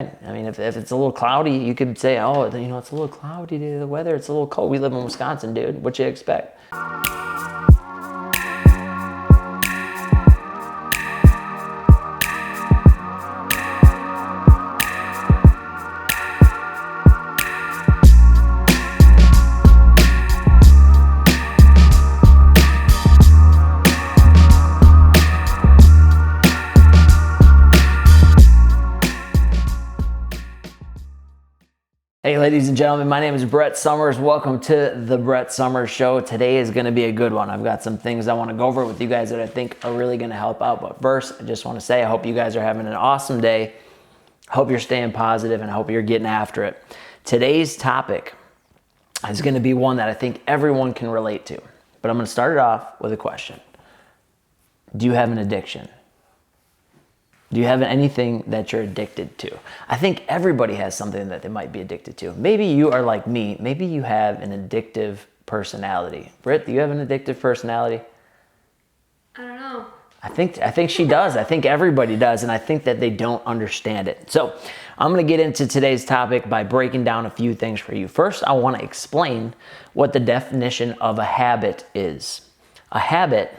I mean, if it's a little cloudy, you could say, oh, it's a little cloudy today, the weather, it's a little cold. We live in Wisconsin, dude. What you expect? Hey, ladies and gentlemen, my name is Brett Summers. Welcome to the Brett Summers Show. Today is going to be a good one. I've got some things I want to go over with you guys that I think are really going to help out. But first, I just want to say I hope you guys are having an awesome day. I hope you're staying positive and I hope you're getting after it. Today's topic is going to be one that I think everyone can relate to. But I'm going to start it off with a question. Do you have an addiction? Do you have anything that you're addicted to? I think everybody has something that they might be addicted to. Maybe you are like me. Maybe you have an addictive personality. Britt, do you have an addictive personality? I don't know. I think she does. I think everybody does, and I think that they don't understand it. So I'm going to get into today's topic by breaking down a few things for you. First, I want to explain what the definition of a habit is. A habit,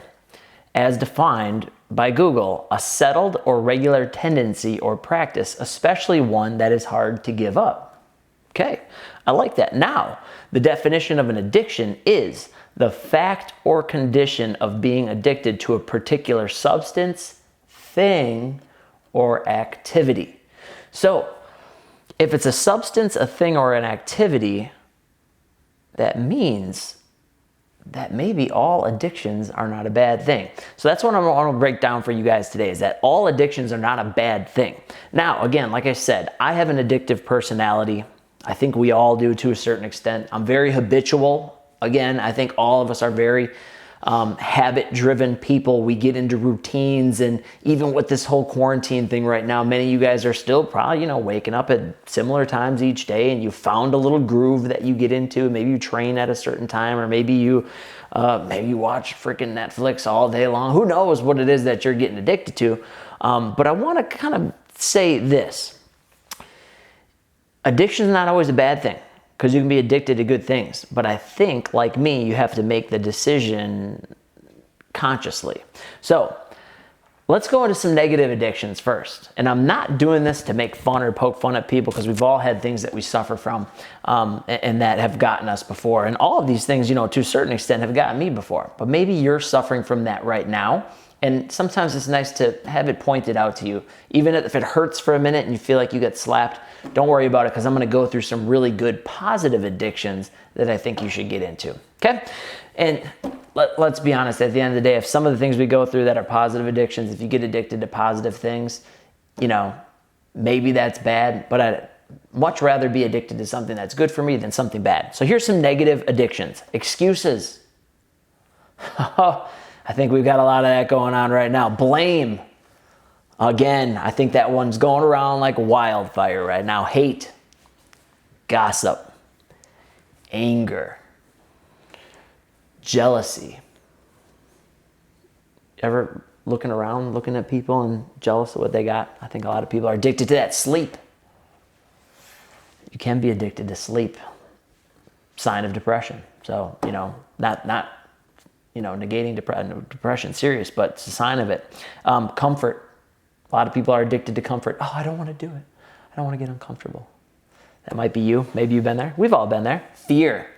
as defined by Google, a settled or regular tendency or practice, especially one that is hard to give up. Okay, I like that. Now, the definition of an addiction is the fact or condition of being addicted to a particular substance, thing, or activity. So, if it's a substance, a thing, or an activity, that means that maybe all addictions are not a bad thing. So that's what I want to break down for you guys today, is that all addictions are not a bad thing. Now, again, like I said, I have an addictive personality. I think we all do to a certain extent. I'm very habitual. Again, I think all of us are very habit-driven people. We get into routines, and even with this whole quarantine thing right now, many of you guys are still probably, waking up at similar times each day, and you found a little groove that you get into. Maybe you train at a certain time, or maybe you watch freaking Netflix all day long. Who knows what it is that you're getting addicted to? But I want to kind of say this. Addiction is not always a bad thing, because you can be addicted to good things. But I think, like me, you have to make the decision consciously. So let's go into some negative addictions first. And I'm not doing this to make fun or poke fun at people, because we've all had things that we suffer from and that have gotten us before. And all of these things, to a certain extent, have gotten me before. But maybe you're suffering from that right now. And sometimes it's nice to have it pointed out to you. Even if it hurts for a minute and you feel like you get slapped, don't worry about it, because I'm going to go through some really good positive addictions that I think you should get into. Okay? And let's be honest, at the end of the day, if some of the things we go through that are positive addictions, if you get addicted to positive things, maybe that's bad, but I'd much rather be addicted to something that's good for me than something bad. So here's some negative addictions. Excuses. I think we've got a lot of that going on right now. Blame. Again, I think that one's going around like wildfire right now. Hate. Gossip. Anger. Jealousy. Ever looking around, looking at people and jealous of what they got? I think a lot of people are addicted to that. Sleep. You can be addicted to sleep. Sign of depression. So, not negating depression, serious, but it's a sign of it. Comfort. A lot of people are addicted to comfort. Oh, I don't want to do it. I don't want to get uncomfortable. That might be you. Maybe you've been there. We've all been there. Fear.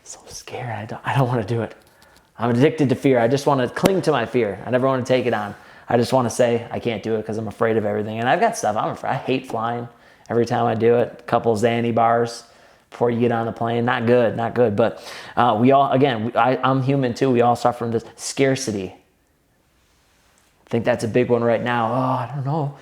So scared. I don't want to do it. I'm addicted to fear. I just want to cling to my fear. I never want to take it on. I just want to say I can't do it because I'm afraid of everything. And I've got stuff I'm afraid. I hate flying. Every time I do it, a couple Xanny bars before you get on the plane. Not good. But we all, again, I'm human too. We all suffer from this scarcity. I think that's a big one right now. Oh, I don't know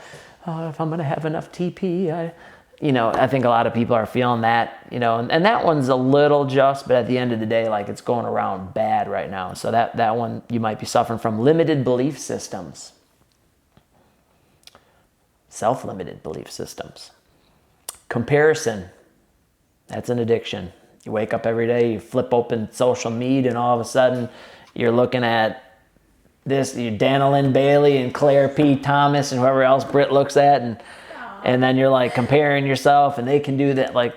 if I'm going to have enough TP. I think a lot of people are feeling that, and that one's a little just, but at the end of the day, like, it's going around bad right now. So that one you might be suffering from. Limited belief systems. Self-limited belief systems. Comparison. That's an addiction. You wake up every day, you flip open social media, and all of a sudden you're looking at Dana Lynn Bailey and Claire P. Thomas and whoever else Britt looks at, and then you're like comparing yourself, and they can do that. Like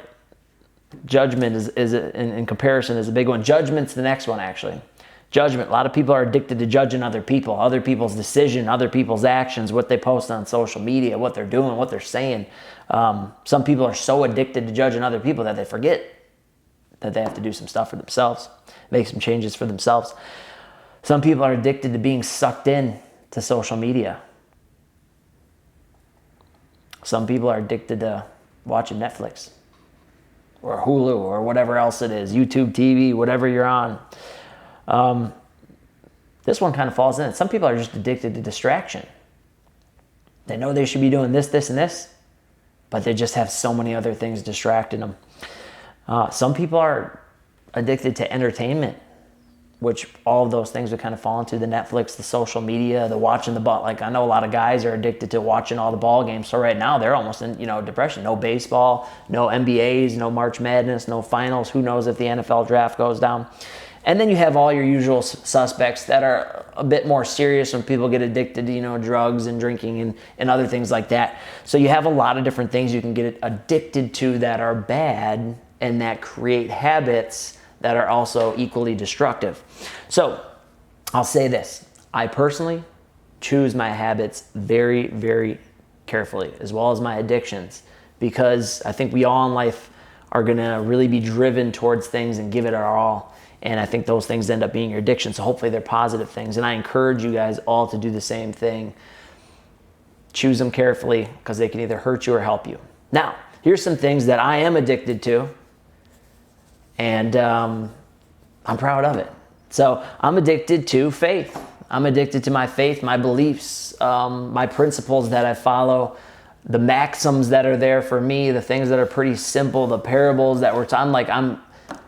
judgment is in comparison is a big one. Judgment's the next one, actually. Judgment. A lot of people are addicted to judging other people's decision, other people's actions, what they post on social media, what they're doing, what they're saying. Some people are so addicted to judging other people that they forget that they have to do some stuff for themselves, make some changes for themselves. Some people are addicted to being sucked in to social media. Some people are addicted to watching Netflix or Hulu or whatever else it is, YouTube TV, whatever you're on. This one kind of falls in it. Some people are just addicted to distraction. They know they should be doing this, this, and this, but they just have so many other things distracting them. Some people are addicted to entertainment, which all of those things would kind of fall into the Netflix, the social media, the watching the ball. Like I know a lot of guys are addicted to watching all the ball games. So right now they're almost in, depression. No baseball, no NBAs, no March Madness, no finals. Who knows if the NFL draft goes down? And then you have all your usual suspects that are a bit more serious when people get addicted to, drugs and drinking and other things like that. So you have a lot of different things you can get addicted to that are bad and that create habits that are also equally destructive. So I'll say this. I personally choose my habits very, very carefully, as well as my addictions, because I think we all in life are going to really be driven towards things and give it our all. And I think those things end up being your addiction. So hopefully they're positive things. And I encourage you guys all to do the same thing. Choose them carefully because they can either hurt you or help you. Now, here's some things that I am addicted to. And I'm proud of it. So I'm addicted to faith. I'm addicted to my faith, my beliefs, my principles that I follow, the maxims that are there for me, the things that are pretty simple, the parables that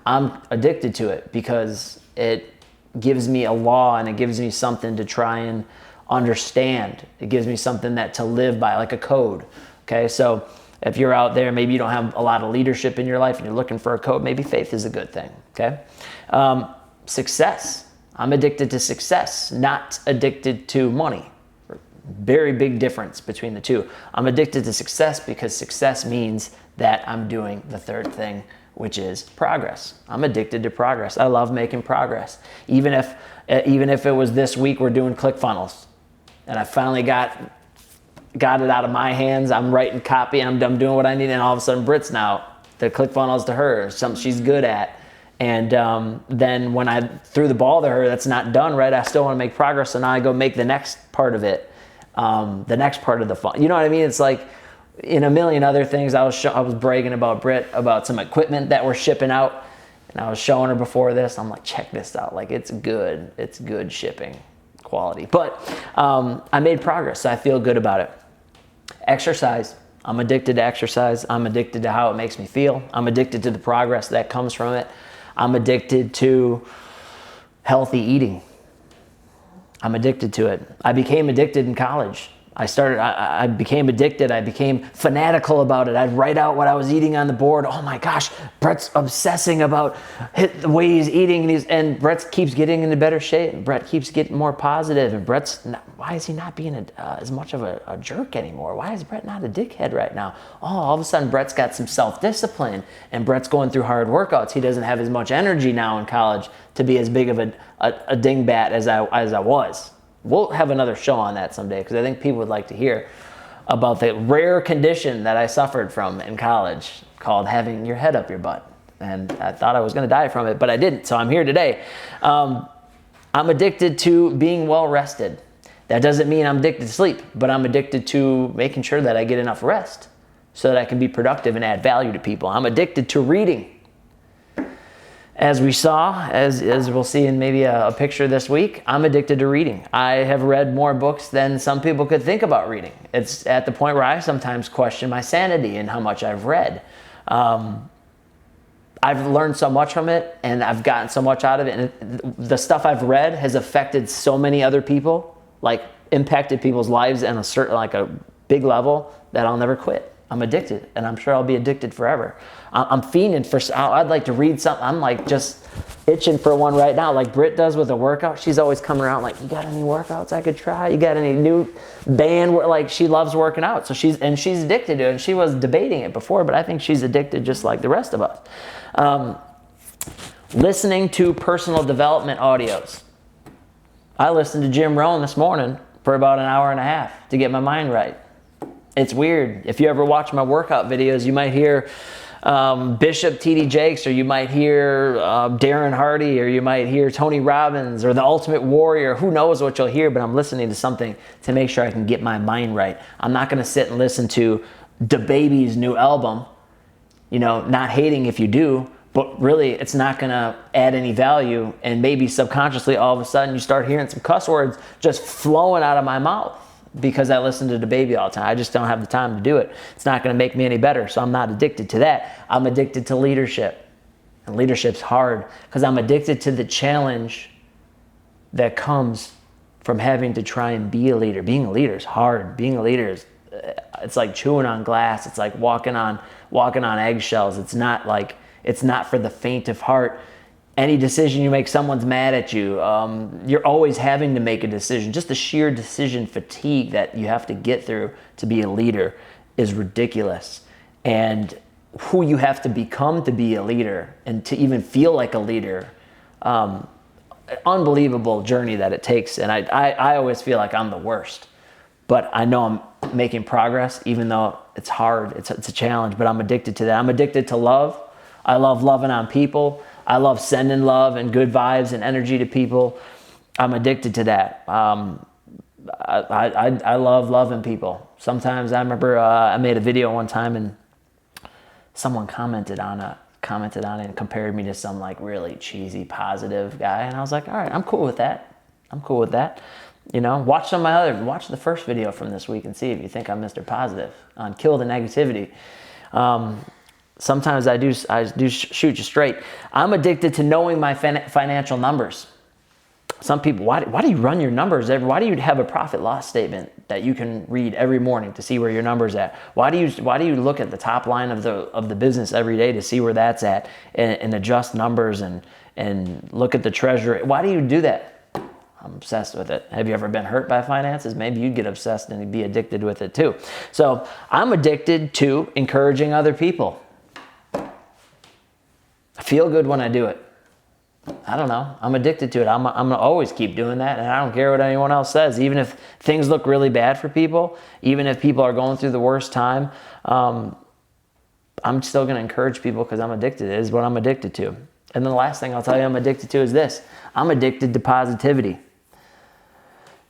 I'm addicted to it because it gives me a law and it gives me something to try and understand. It gives me something to live by, like a code. Okay, so if you're out there, maybe you don't have a lot of leadership in your life and you're looking for a code, maybe faith is a good thing, okay? Success. I'm addicted to success, not addicted to money. Very big difference between the two. I'm addicted to success because success means that I'm doing the third thing, which is progress. I'm addicted to progress. I love making progress. Even if it was this week, we're doing ClickFunnels and I finally got it out of my hands. I'm writing copy. I'm doing what I need. And all of a sudden, Britt's now, the ClickFunnels to her, something she's good at. And then when I threw the ball to her, that's not done, right? I still want to make progress. So now I go make the next part of it, the next part of the fun. You know what I mean? It's like in a million other things. I was bragging about Britt about some equipment that we're shipping out. And I was showing her before this. I'm like, check this out. Like, it's good. It's good shipping quality. But I made progress. So I feel good about it. Exercise. I'm addicted to exercise. I'm addicted to how it makes me feel. I'm addicted to the progress that comes from it. I'm addicted to healthy eating. I'm addicted to it. I became addicted in college. I became addicted. I became fanatical about it. I'd write out what I was eating on the board. Oh my gosh, Brett's obsessing about the way he's eating, and Brett keeps getting into better shape. And Brett keeps getting more positive. And why is he not being as much of a jerk anymore? Why is Brett not a dickhead right now? Oh, all of a sudden Brett's got some self-discipline, and Brett's going through hard workouts. He doesn't have as much energy now in college to be as big of a dingbat as I was. We'll have another show on that someday because I think people would like to hear about the rare condition that I suffered from in college called having your head up your butt. And I thought I was going to die from it, but I didn't. So I'm here today. I'm addicted to being well rested. That doesn't mean I'm addicted to sleep, but I'm addicted to making sure that I get enough rest so that I can be productive and add value to people. I'm addicted to reading. As we saw, as we'll see in maybe a picture this week, I'm addicted to reading. I have read more books than some people could think about reading. It's at the point where I sometimes question my sanity and how much I've read. I've learned so much from it, and I've gotten so much out of it. And the stuff I've read has affected so many other people, like impacted people's lives on a big level, that I'll never quit. I'm addicted, and I'm sure I'll be addicted forever. I'm fiending for, I'd like to read something. I'm like just itching for one right now, like Britt does with a workout. She's always coming around like, you got any workouts I could try? You got any new band? Like, she loves working out. So she's addicted to it, and she was debating it before, but I think she's addicted just like the rest of us. Listening to personal development audios. I listened to Jim Rohn this morning for about an hour and a half to get my mind right. It's weird. If you ever watch my workout videos, you might hear Bishop T.D. Jakes, or you might hear Darren Hardy, or you might hear Tony Robbins, or The Ultimate Warrior. Who knows what you'll hear, but I'm listening to something to make sure I can get my mind right. I'm not going to sit and listen to DaBaby's new album, not hating if you do, but really it's not going to add any value, and maybe subconsciously all of a sudden you start hearing some cuss words just flowing out of my mouth because I listen to DaBaby all the time. I just don't have the time to do it. It's not going to make me any better, so I'm not addicted to that. I'm addicted to leadership, and leadership's hard because I'm addicted to the challenge that comes from having to try and be a leader. Being a leader is hard. Being a leader is, it's like chewing on glass. It's like walking on eggshells. It's not for the faint of heart. Any decision you make, someone's mad at you. You're always having to make a decision. Just the sheer decision fatigue that you have to get through to be a leader is ridiculous. And who you have to become to be a leader and to even feel like a leader, unbelievable journey that it takes. And I always feel like I'm the worst. But I know I'm making progress, even though it's hard. It's a challenge, but I'm addicted to that. I'm addicted to love. I love loving on people. I love sending love and good vibes and energy to people. I'm addicted to that. I love loving people. Sometimes I remember I made a video one time and someone commented on it and compared me to some like really cheesy positive guy, and I was like, all right, I'm cool with that. Watch watch the first video from this week and see if you think I'm Mr. Positive on Kill the Negativity. Sometimes I do shoot you straight. I'm addicted to knowing my financial numbers. Some people, why do you run your numbers why do you have a profit loss statement that you can read every morning to see where your number's at? Why do you look at the top line of the business every day to see where that's at and adjust numbers and look at the treasury? Why do you do that? I'm obsessed with it. Have you ever been hurt by finances? Maybe you'd get obsessed and be addicted with it too. So I'm addicted to encouraging other people. I feel good when I do it. I don't know. I'm addicted to it. I'm going to always keep doing that, and I don't care what anyone else says. Even if things look really bad for people, even if people are going through the worst time, I'm still going to encourage people because I'm addicted. It is what I'm addicted to. And then the last thing I'll tell you I'm addicted to is this. I'm addicted to positivity.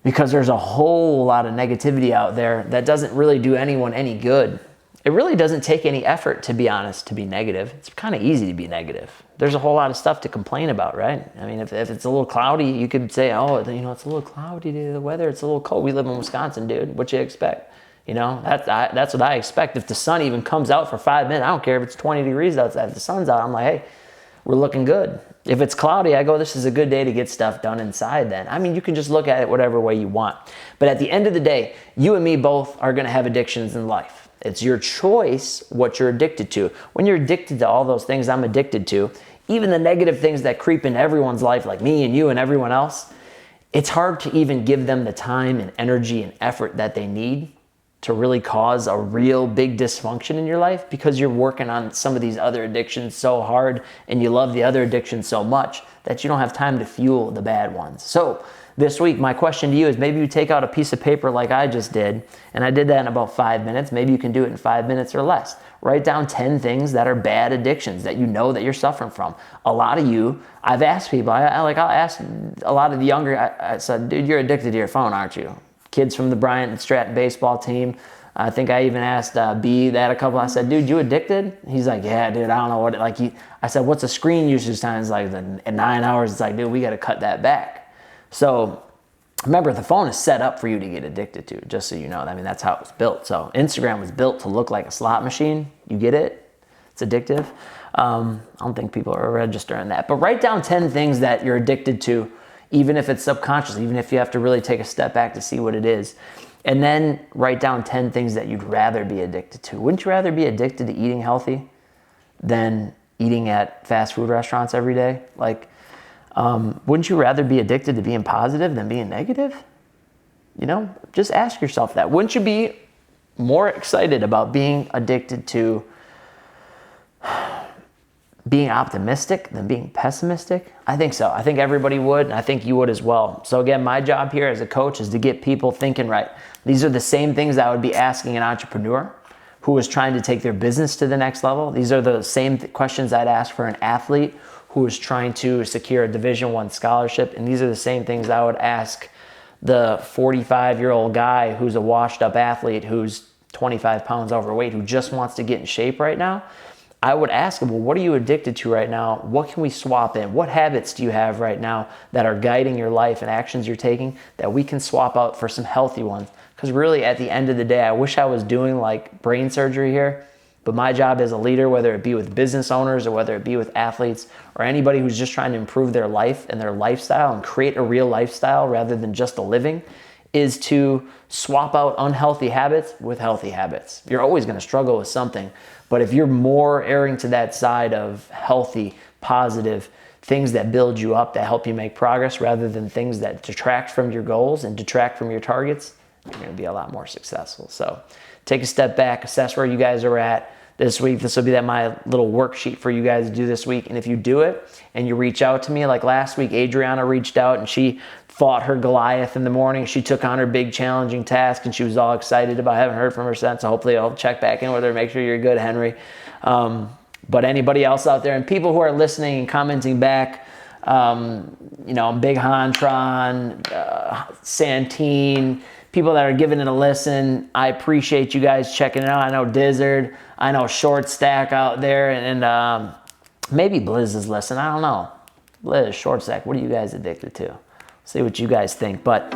Because there's a whole lot of negativity out there that doesn't really do anyone any good. It really doesn't take any effort, to be honest, to be negative. It's kind of easy to be negative. There's a whole lot of stuff to complain about, right? I mean, if it's a little cloudy, you could say, oh, it's a little cloudy today, the weather, it's a little cold. We live in Wisconsin, dude. What you expect? That's what I expect. If the sun even comes out for 5 minutes, I don't care if it's 20 degrees outside. If the sun's out, I'm like, hey, we're looking good. If it's cloudy, I go, this is a good day to get stuff done inside then. I mean, you can just look at it whatever way you want. But at the end of the day, you and me both are going to have addictions in life. It's your choice what you're addicted to. When you're addicted to all those things I'm addicted to, even the negative things that creep into everyone's life, like me and you and everyone else, it's hard to even give them the time and energy and effort that they need to really cause a real big dysfunction in your life because you're working on some of these other addictions so hard and you love the other addictions so much that you don't have time to fuel the bad ones. So this week, my question to you is maybe you take out a piece of paper like I just did, and I did that in about 5 minutes. Maybe you can do it in 5 minutes or less. Write down 10 things that are bad addictions that you know that you're suffering from. A lot of you, I've asked people, I'll ask a lot of the younger, I said, dude, you're addicted to your phone, aren't you? Kids from the Bryant and Stratton baseball team. I think I even asked B that a couple. I said, dude, you addicted? He's like, yeah, dude, I don't know what, I said, what's the screen usage time? It's like 9 hours. It's like, dude, we got to cut that back. So remember, the phone is set up for you to get addicted to, just so you know. I mean, that's how it was built. So Instagram was built to look like a slot machine. You get it? It's addictive. I don't think people are registering that. But write down 10 things that you're addicted to, even if it's subconscious, even if you have to really take a step back to see what it is. And then write down 10 things that you'd rather be addicted to. Wouldn't you rather be addicted to eating healthy than eating at fast food restaurants every day? Like, wouldn't you rather be addicted to being positive than being negative? You know, just ask yourself that. Wouldn't you be more excited about being addicted to being optimistic than being pessimistic? I think so. I think everybody would, and I think you would as well. So again, my job here as a coach is to get people thinking right. These are the same things I would be asking an entrepreneur who is trying to take their business to the next level. These are the same questions I'd ask for an athlete who is trying to secure a Division I scholarship. And these are the same things I would ask the 45-year-old guy who's a washed-up athlete who's 25 pounds overweight, who just wants to get in shape right now. I would ask him, well, what are you addicted to right now? What can we swap in? What habits do you have right now that are guiding your life and actions you're taking that we can swap out for some healthy ones? Because really, at the end of the day, I wish I was doing like brain surgery here, but my job as a leader, whether it be with business owners or whether it be with athletes or anybody who's just trying to improve their life and their lifestyle and create a real lifestyle rather than just a living, is to swap out unhealthy habits with healthy habits. You're always going to struggle with something, but if you're more erring to that side of healthy, positive things that build you up, that help you make progress rather than things that detract from your goals and detract from your targets, you're going to be a lot more successful. So take a step back, assess where you guys are at this week. This will be my little worksheet for you guys to do this week. And if you do it and you reach out to me, like last week, Adriana reached out and she fought her Goliath in the morning. She took on her big challenging task and she was all excited about it. I haven't heard from her since. So hopefully I'll check back in with her, make sure you're good, Henry. But anybody else out there and people who are listening and commenting back, Big Hontron, Santine, people that are giving it a listen, I appreciate you guys checking it out. I know Dizzard, I know Short Stack out there, and maybe Blizz is listening. I don't know. Blizz, Short Stack, what are you guys addicted to? See what you guys think. But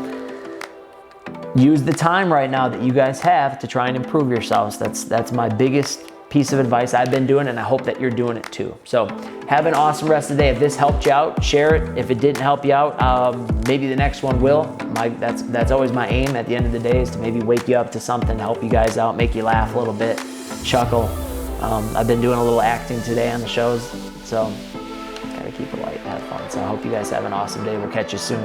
use the time right now that you guys have to try and improve yourselves. That's my biggest piece of advice I've been doing, and I hope that you're doing it too. So have an awesome rest of the day. If this helped you out, share it. If it didn't help you out, maybe the next one will. That's always my aim at the end of the day, is to maybe wake you up to something, help you guys out, make you laugh a little bit, chuckle. I've been doing a little acting today on the shows, so gotta keep it light, have fun. So I hope you guys have an awesome day. We'll catch you soon.